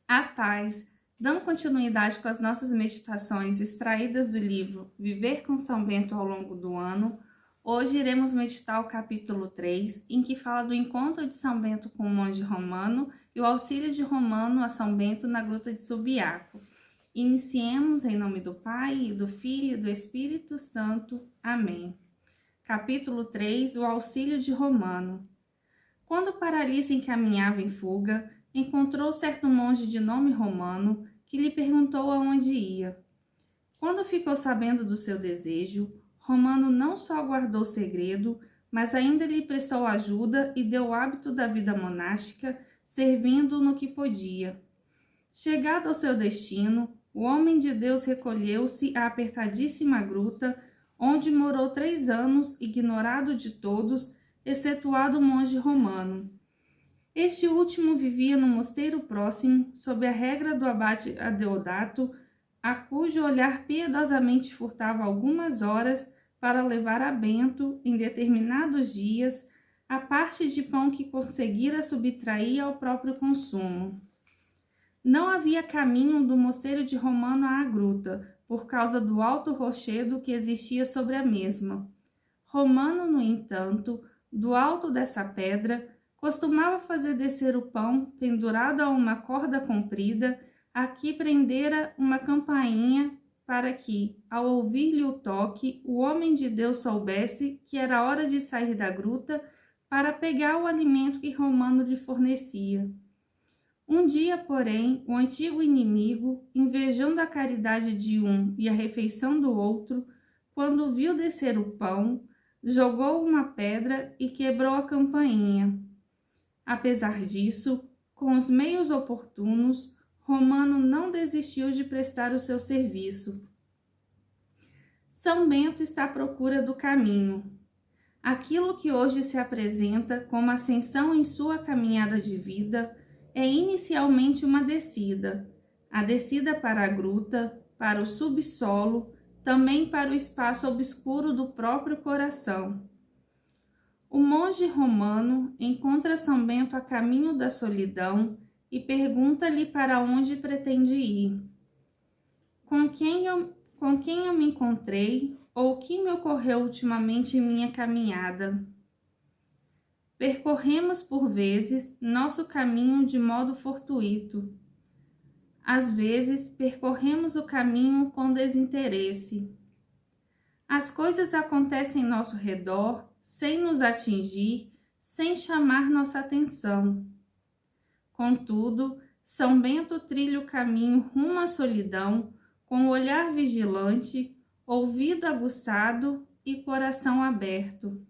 A paz, dando continuidade com as nossas meditações extraídas do livro Viver com São Bento ao longo do ano, hoje iremos meditar o capítulo 3, em que fala do encontro de São Bento com o monge Romano e o auxílio de Romano a São Bento na Gruta de Subiaco. Iniciemos em nome do Pai, do Filho e do Espírito Santo. Amém. Capítulo 3, o auxílio de Romano. Quando o paralítico encaminhava em fuga, encontrou certo monge de nome Romano, que lhe perguntou aonde ia. Quando ficou sabendo do seu desejo, Romano não só guardou o segredo, mas ainda lhe prestou ajuda e deu o hábito da vida monástica, servindo no que podia. Chegado ao seu destino, o homem de Deus recolheu-se à apertadíssima gruta, onde morou 3 anos, ignorado de todos, excetuado o monge Romano. Este último vivia no mosteiro próximo, sob a regra do abade Adeodato, a cujo olhar piedosamente furtava algumas horas para levar a Bento, em determinados dias, a parte de pão que conseguira subtrair ao próprio consumo. Não havia caminho do mosteiro de Romano à gruta, por causa do alto rochedo que existia sobre a mesma. Romano, no entanto, do alto dessa pedra, costumava fazer descer o pão pendurado a uma corda comprida, a que prendera uma campainha, para que, ao ouvir-lhe o toque, o homem de Deus soubesse que era hora de sair da gruta para pegar o alimento que Romano lhe fornecia. Um dia, porém, o antigo inimigo, invejando a caridade de um e a refeição do outro, quando viu descer o pão, jogou uma pedra e quebrou a campainha. Apesar disso, com os meios oportunos, Romano não desistiu de prestar o seu serviço. São Bento está à procura do caminho. Aquilo que hoje se apresenta como ascensão em sua caminhada de vida é inicialmente uma descida. A descida para a gruta, para o subsolo, também para o espaço obscuro do próprio coração. O monge Romano encontra São Bento a caminho da solidão e pergunta-lhe para onde pretende ir. Com quem eu me encontrei ou o que me ocorreu ultimamente em minha caminhada? Percorremos por vezes nosso caminho de modo fortuito. Às vezes percorremos o caminho com desinteresse. As coisas acontecem em nosso redor sem nos atingir, sem chamar nossa atenção. Contudo, São Bento trilha o caminho rumo à solidão, com o olhar vigilante, ouvido aguçado e coração aberto.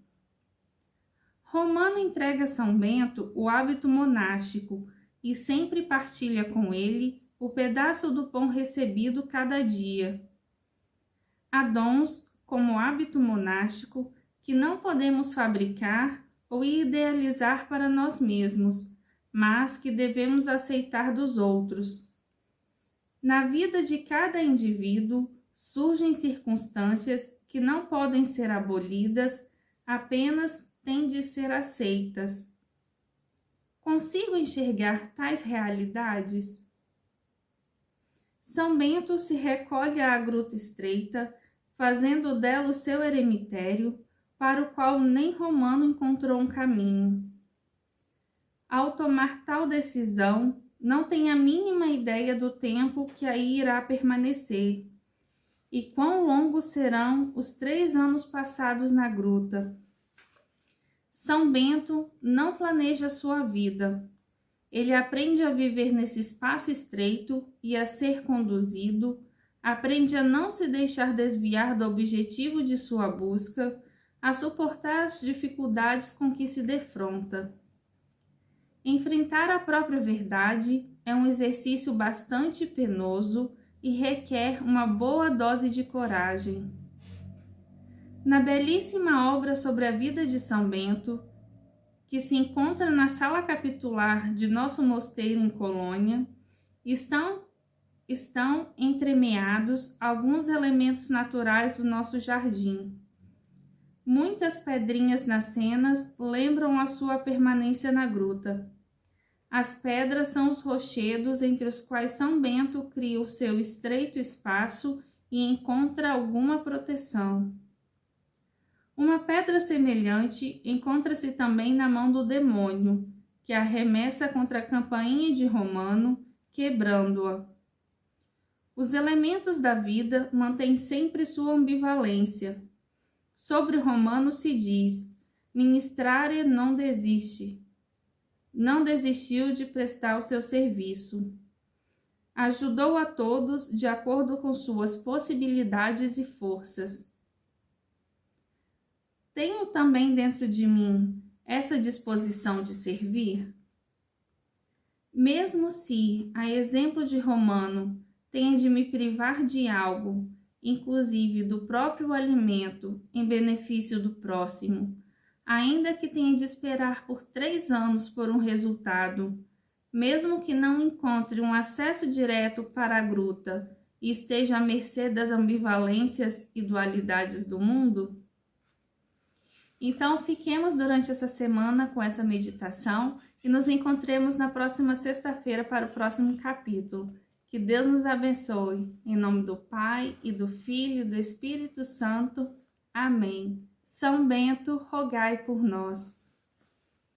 Romano entrega a São Bento o hábito monástico e sempre partilha com ele o pedaço do pão recebido cada dia. Há dons, como hábito monástico, que não podemos fabricar ou idealizar para nós mesmos, mas que devemos aceitar dos outros. Na vida de cada indivíduo surgem circunstâncias que não podem ser abolidas, apenas têm de ser aceitas. Consigo enxergar tais realidades? São Bento se recolhe à gruta estreita, fazendo dela o seu eremitério, para o qual nem Romano encontrou um caminho. Ao tomar tal decisão, não tem a mínima ideia do tempo que aí irá permanecer, e quão longos serão os 3 anos passados na gruta. São Bento não planeja sua vida. Ele aprende a viver nesse espaço estreito e a ser conduzido, aprende a não se deixar desviar do objetivo de sua busca, a suportar as dificuldades com que se defronta. Enfrentar a própria verdade é um exercício bastante penoso e requer uma boa dose de coragem. Na belíssima obra sobre a vida de São Bento, que se encontra na sala capitular de nosso mosteiro em Colônia, estão entremeados alguns elementos naturais do nosso jardim. Muitas pedrinhas nas cenas lembram a sua permanência na gruta. As pedras são os rochedos entre os quais São Bento cria o seu estreito espaço e encontra alguma proteção. Uma pedra semelhante encontra-se também na mão do demônio, que arremessa contra a campainha de Romano, quebrando-a. Os elementos da vida mantêm sempre sua ambivalência. Sobre Romano se diz: ministrare non desiste. Não desistiu de prestar o seu serviço. Ajudou a todos de acordo com suas possibilidades e forças. Tenho também dentro de mim essa disposição de servir? Mesmo se, a exemplo de Romano, tenha de me privar de algo, inclusive do próprio alimento, em benefício do próximo, ainda que tenha de esperar por 3 anos por um resultado, mesmo que não encontre um acesso direto para a gruta e esteja à mercê das ambivalências e dualidades do mundo? Então, fiquemos durante essa semana com essa meditação e nos encontremos na próxima sexta-feira para o próximo capítulo. Que Deus nos abençoe. Em nome do Pai, e do Filho, e do Espírito Santo. Amém. São Bento, rogai por nós.